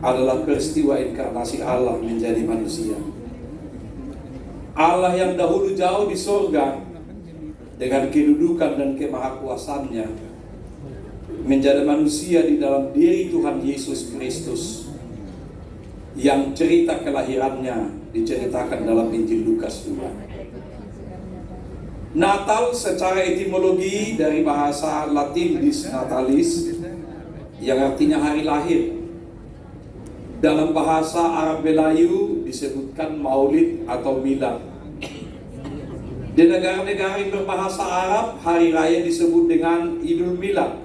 adalah peristiwa inkarnasi Allah menjadi manusia. Allah yang dahulu jauh di surga dengan kedudukan dan kemahakuasaannya menjadi manusia di dalam diri Tuhan Yesus Kristus, yang cerita kelahirannya diceritakan dalam Injil Lukas 2. Natal secara etimologi dari bahasa Latin dis natalis, yang artinya hari lahir. Dalam bahasa Arab Melayu disebutkan maulid atau milad. Di negara-negara yang berbahasa Arab, hari raya disebut dengan Idul Milad.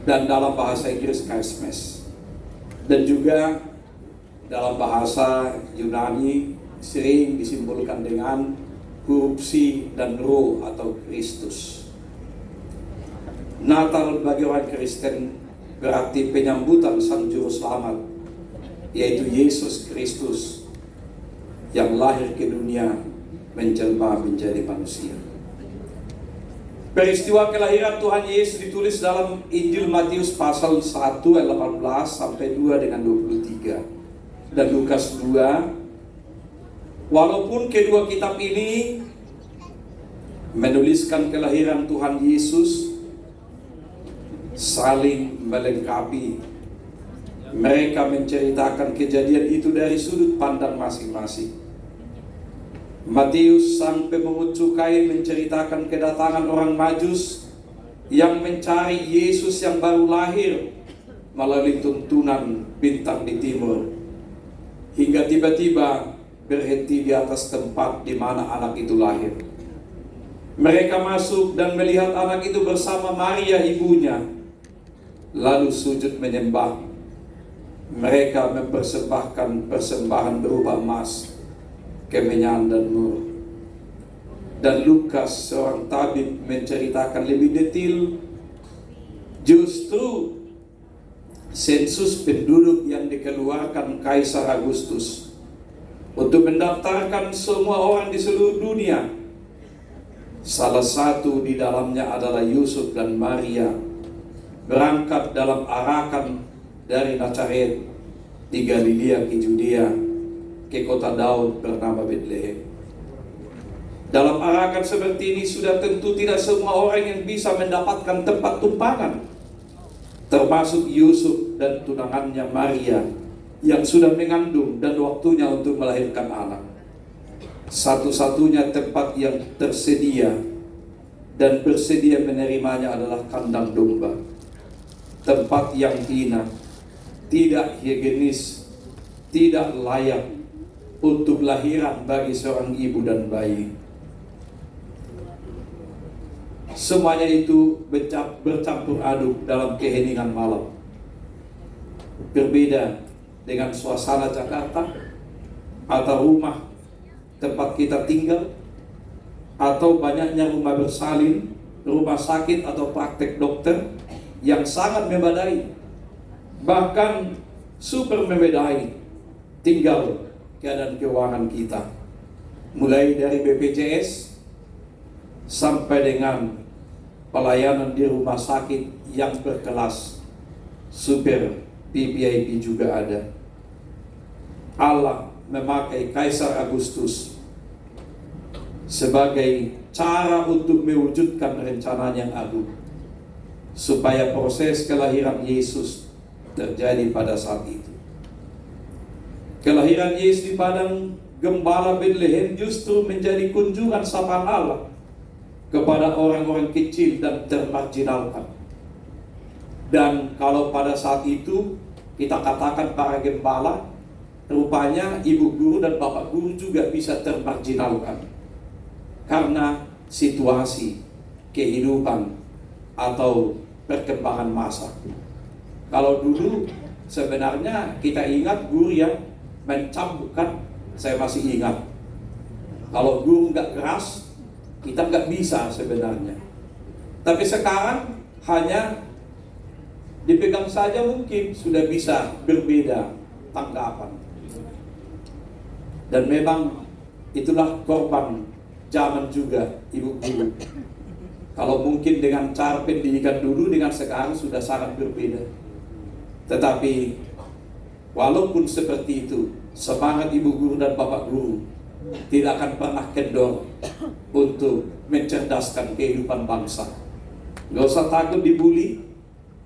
Dan dalam bahasa Inggris Christmas. Dan juga dalam bahasa Yunani sering disimbolkan dengan huruf C dan Rho atau Kristus. Natal bagi orang Kristen berarti penyambutan Sang Juru Selamat, yaitu Yesus Kristus yang lahir ke dunia menjelma menjadi manusia. Peristiwa kelahiran Tuhan Yesus ditulis dalam Injil Matius pasal 1 ayat 18 sampai 2 dengan 23 dan Lukas 2. Walaupun kedua kitab ini menuliskan kelahiran Tuhan Yesus, saling melengkapi. Mereka menceritakan kejadian itu dari sudut pandang masing-masing. Matius sang pemungut cukai menceritakan kedatangan orang Majus yang mencari Yesus yang baru lahir melalui tuntunan bintang di timur, hingga tiba-tiba berhenti di atas tempat di mana anak itu lahir. Mereka masuk dan melihat anak itu bersama Maria ibunya, lalu sujud menyembah. Mereka mempersembahkan persembahan berupa emas, kemenyan dan mur. Dan Lukas seorang tabib menceritakan lebih detail justru sensus penduduk yang dikeluarkan Kaisar Agustus untuk mendaftarkan semua orang di seluruh dunia. Salah satu di dalamnya adalah Yusuf dan Maria, berangkat dalam arakan dari Nazaret di Galilea ke Judea ke kota Daud bernama Bethlehem. Dalam arakan seperti ini sudah tentu tidak semua orang yang bisa mendapatkan tempat tumpangan, termasuk Yusuf dan tunangannya Maria yang sudah mengandung dan waktunya untuk melahirkan anak. Satu-satunya tempat yang tersedia dan bersedia menerimanya adalah kandang domba, tempat yang hina, tidak higienis, tidak layak untuk lahiran bagi seorang ibu dan bayi. Semuanya itu bercampur aduk dalam keheningan malam. Berbeda dengan suasana Jakarta atau rumah tempat kita tinggal, atau banyaknya rumah bersalin, rumah sakit atau praktek dokter yang sangat memadai, bahkan super memadai tinggal keadaan keuangan kita, mulai dari BPJS sampai dengan pelayanan di rumah sakit yang berkelas, super PPIP juga ada. Allah memakai Kaisar Agustus sebagai cara untuk mewujudkan rencana yang agung, supaya proses kelahiran Yesus terjadi pada saat itu. Kelahiran Yesus di padang gembala Bethlehem justru menjadi kunjungan sapaan Allah kepada orang-orang kecil dan termarginalkan. Dan kalau pada saat itu kita katakan para gembala, rupanya ibu guru dan bapak guru juga bisa termarginalkan karena situasi, kehidupan, atau perkembangan masa. Kalau dulu sebenarnya kita ingat guru yang mencambukkan, saya masih ingat. Kalau guru nggak keras, kita nggak bisa sebenarnya. Tapi sekarang hanya dipegang saja mungkin sudah bisa berbeda tanggapan. Dan memang itulah korban zaman juga ibu guru. Kalau mungkin dengan cara pendidikan dulu dengan sekarang sudah sangat berbeda. Tetapi Walaupun seperti itu, semangat ibu guru dan bapak guru tidak akan pernah kendor untuk mencerdaskan kehidupan bangsa. Gak usah takut dibully,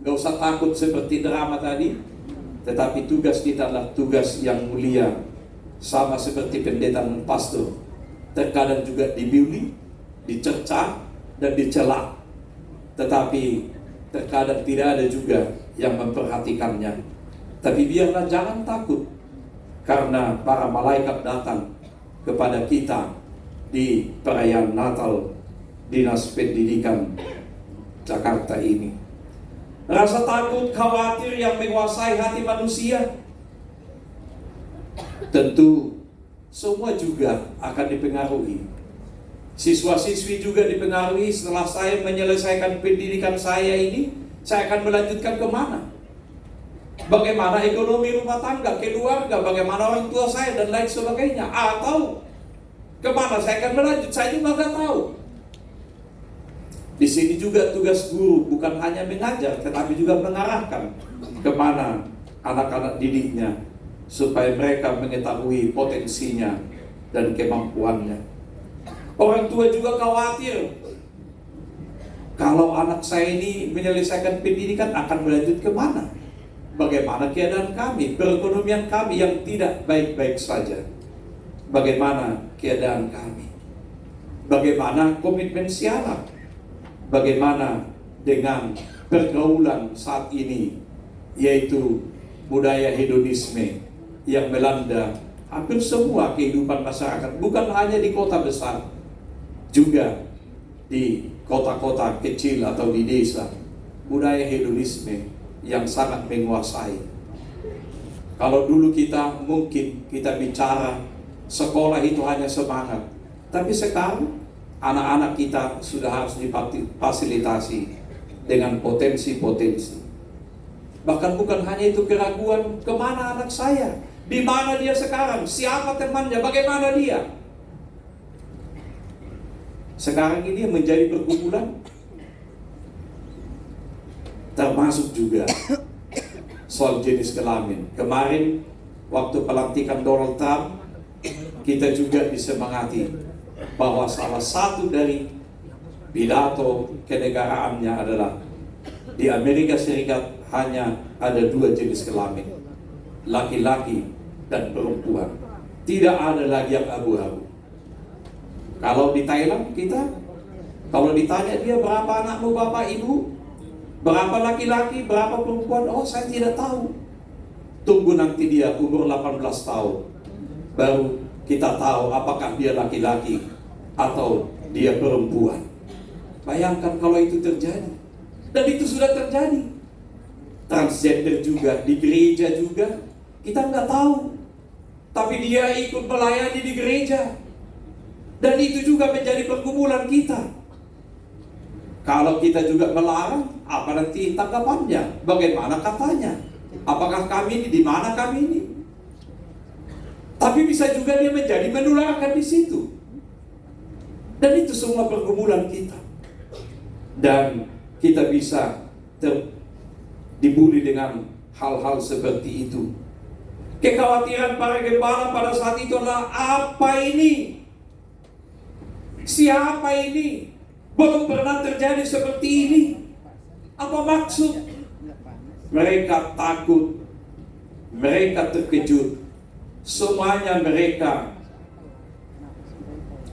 gak usah takut seperti drama tadi, tetapi tugas kita adalah tugas yang mulia, sama seperti pendeta dan pastor. Terkadang juga dibully, dicerca, dan dicela, tetapi terkadang tidak ada juga yang memperhatikannya. Tapi biarlah jangan takut, karena para malaikat datang kepada kita di perayaan Natal Dinas Pendidikan Jakarta ini. Rasa takut, khawatir yang menguasai hati manusia, tentu semua juga akan dipengaruhi. Siswa-siswi juga dipengaruhi. Setelah saya menyelesaikan pendidikan saya ini, saya akan melanjutkan kemana? Bagaimana ekonomi rumah tangga, keluarga, bagaimana orang tua saya dan lain sebagainya. Atau kemana saya akan melanjut, saya juga nggak tahu. Di sini juga tugas guru bukan hanya mengajar, tetapi juga mengarahkan kemana anak-anak didiknya, supaya mereka mengetahui potensinya dan kemampuannya. Orang tua juga khawatir, kalau anak saya ini menyelesaikan pendidikan akan melanjut kemana? Bagaimana keadaan kami, perekonomian kami yang tidak baik-baik saja? Bagaimana keadaan kami? Bagaimana komitmen siaran? Bagaimana dengan pergaulan saat ini, yaitu budaya hedonisme yang melanda hampir semua kehidupan masyarakat, bukan hanya di kota besar, juga di kota-kota kecil atau di desa. Budaya hedonisme yang sangat menguasai. Kalau dulu kita mungkin kita bicara sekolah itu hanya semangat, tapi sekarang anak-anak kita sudah harus difasilitasi dengan potensi-potensi. Bahkan bukan hanya itu keraguan, kemana anak saya, di mana dia sekarang, siapa temannya, bagaimana dia. Sekarang ini menjadi pergumulan, termasuk juga soal jenis kelamin. Kemarin waktu pelantikan Donald Trump, kita juga disemangati bahwa salah satu dari pidato kenegaraannya adalah di Amerika Serikat hanya ada 2 jenis kelamin, laki-laki dan perempuan. Tidak ada lagi yang abu-abu. Kalau di Thailand kita, kalau ditanya dia berapa anakmu bapak ibu, berapa laki-laki, berapa perempuan, oh saya tidak tahu. Tunggu nanti dia umur 18 tahun, baru kita tahu apakah dia laki-laki atau dia perempuan. Bayangkan kalau itu terjadi. Dan itu sudah terjadi. Transgender juga, di gereja juga, kita nggak tahu. Tapi dia ikut melayani di gereja. Dan itu juga menjadi pergumulan kita. Kalau kita juga melarang, apa nanti tanggapannya? Bagaimana katanya? Apakah kami ini, di mana kami ini? Tapi bisa juga dia menjadi menularkan di situ. Dan itu semua pergumulan kita. Dan kita bisa dibuli dengan hal-hal seperti itu. Kekhawatiran para gembala pada saat itu adalah, apa ini? Siapa ini? Belum pernah terjadi seperti ini. Apa maksud? Mereka takut, mereka terkejut, semuanya mereka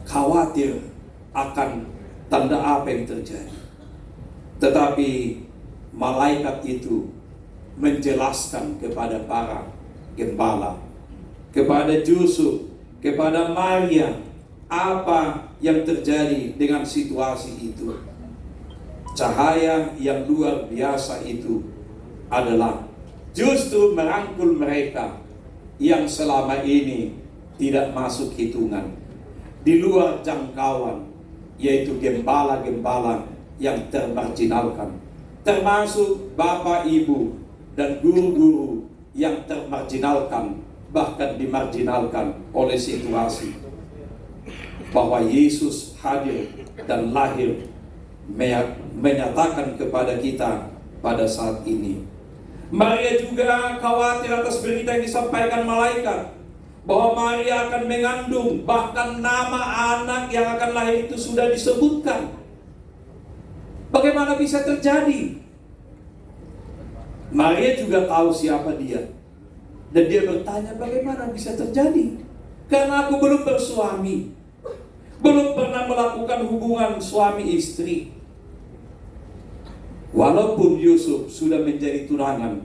khawatir akan tanda apa yang terjadi. Tetapi malaikat itu menjelaskan kepada para gembala, kepada Yusuf, kepada Maria, apa yang terjadi dengan situasi itu. Cahaya yang luar biasa itu adalah justru merangkul mereka yang selama ini tidak masuk hitungan, di luar jangkauan, yaitu gembala-gembala yang termarginalkan, termasuk bapak ibu dan guru-guru yang termarginalkan, bahkan dimarginalkan oleh situasi. Bahwa Yesus hadir dan lahir menyatakan kepada kita pada saat ini Maria juga khawatir atas berita yang disampaikan malaikat, bahwa Maria akan mengandung, bahkan nama anak yang akan lahir itu sudah disebutkan. Bagaimana bisa terjadi? Maria juga tahu siapa dia. Dan dia bertanya, bagaimana bisa terjadi? Karena aku belum bersuami, belum pernah melakukan hubungan suami istri. Walaupun Yusuf sudah menjadi tunangan,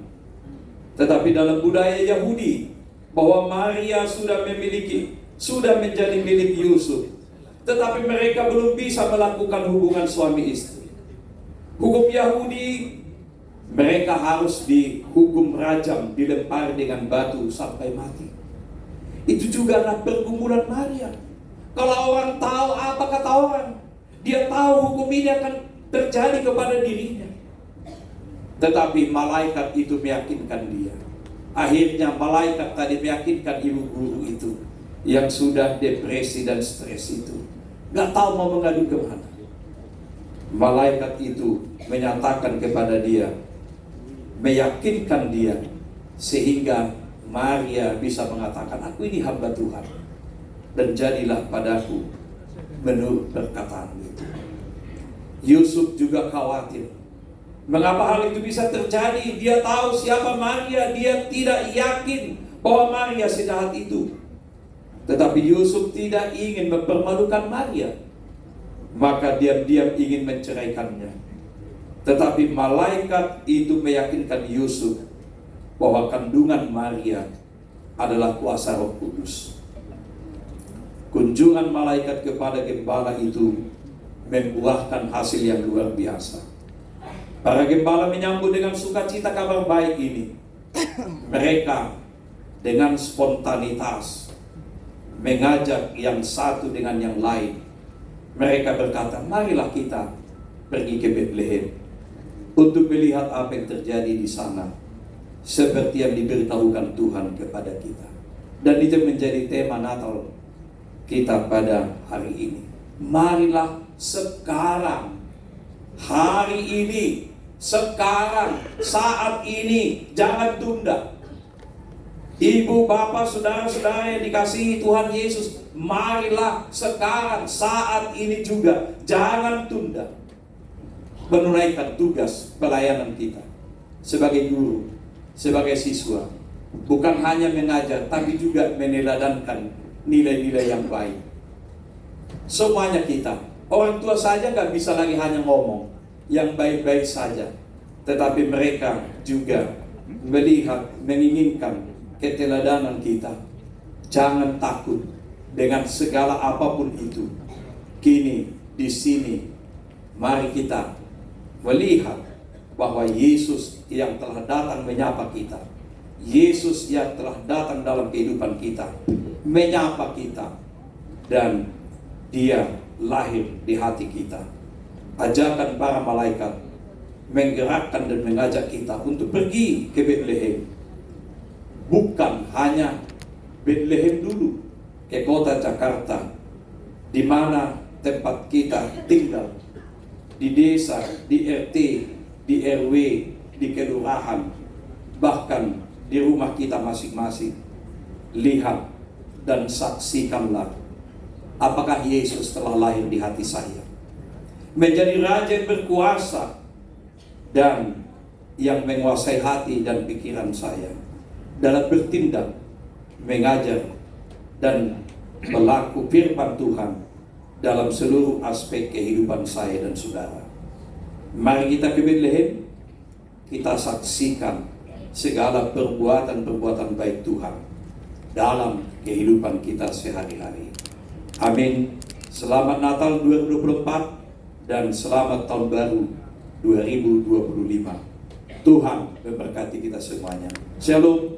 tetapi dalam budaya Yahudi, bahwa Maria sudah menjadi milik Yusuf, tetapi mereka belum bisa melakukan hubungan suami istri. Hukum Yahudi, mereka harus dihukum rajam, dilempar dengan batu sampai mati. Itu juga anak pergumulan Maria. Kalau orang tahu, apa kata orang? Dia tahu hukum ini akan terjadi kepada dirinya. Tetapi malaikat itu meyakinkan dia. Akhirnya malaikat tadi meyakinkan ibu guru itu, yang sudah depresi dan stres itu, gak tahu mau mengadu kemana. Malaikat itu menyatakan kepada dia, meyakinkan dia, sehingga Maria bisa mengatakan, aku ini hamba Tuhan, dan jadilah padaku menurut perkataan itu. Yusuf juga khawatir. Mengapa hal itu bisa terjadi? Dia tahu siapa Maria, dia tidak yakin bahwa Maria sejahat itu. Tetapi Yusuf tidak ingin mempermalukan Maria, maka diam-diam ingin menceraikannya. Tetapi malaikat itu meyakinkan Yusuf bahwa kandungan Maria adalah kuasa Roh Kudus. Kunjungan malaikat kepada gembala itu membuahkan hasil yang luar biasa. Para gembala menyambut dengan sukacita kabar baik ini. Mereka dengan spontanitas mengajak yang satu dengan yang lain. Mereka berkata, marilah kita pergi ke Bethlehem untuk melihat apa yang terjadi di sana, seperti yang diberitahukan Tuhan kepada kita. Dan itu menjadi tema Natal kita pada hari ini. Marilah sekarang, hari ini, sekarang, saat ini, jangan tunda. Ibu, bapak, saudara-saudara yang dikasihi Tuhan Yesus, marilah sekarang, saat ini juga, jangan tunda menunaikan tugas pelayanan kita sebagai guru, sebagai siswa. Bukan hanya mengajar, tapi juga meneladankan nilai-nilai yang baik. Semuanya kita, orang tua saja gak bisa lagi hanya ngomong yang baik-baik saja, tetapi mereka juga melihat, menginginkan keteladanan kita. Jangan takut dengan segala apapun itu. Kini di sini mari kita melihat bahwa Yesus yang telah datang menyapa kita, Yesus yang telah datang dalam kehidupan kita, menyapa kita, dan Dia lahir di hati kita. Ajakan para malaikat menggerakkan dan mengajak kita untuk pergi ke Bethlehem. Bukan hanya Bethlehem dulu, ke kota Jakarta, di mana tempat kita tinggal, di desa, di RT, di RW, di kelurahan, bahkan di rumah kita masing-masing. Lihat dan saksikanlah apakah Yesus telah lahir di hati saya, menjadi raja yang berkuasa dan yang menguasai hati dan pikiran saya, dalam bertindak, mengajar, dan berlaku firman Tuhan dalam seluruh aspek kehidupan saya dan saudara. Mari kita ke Bethlehem, kita saksikan segala perbuatan-perbuatan baik Tuhan dalam kehidupan kita sehari-hari. Amin. Selamat Natal 2024 dan selamat Tahun Baru 2025. Tuhan memberkati kita semuanya. Shalom.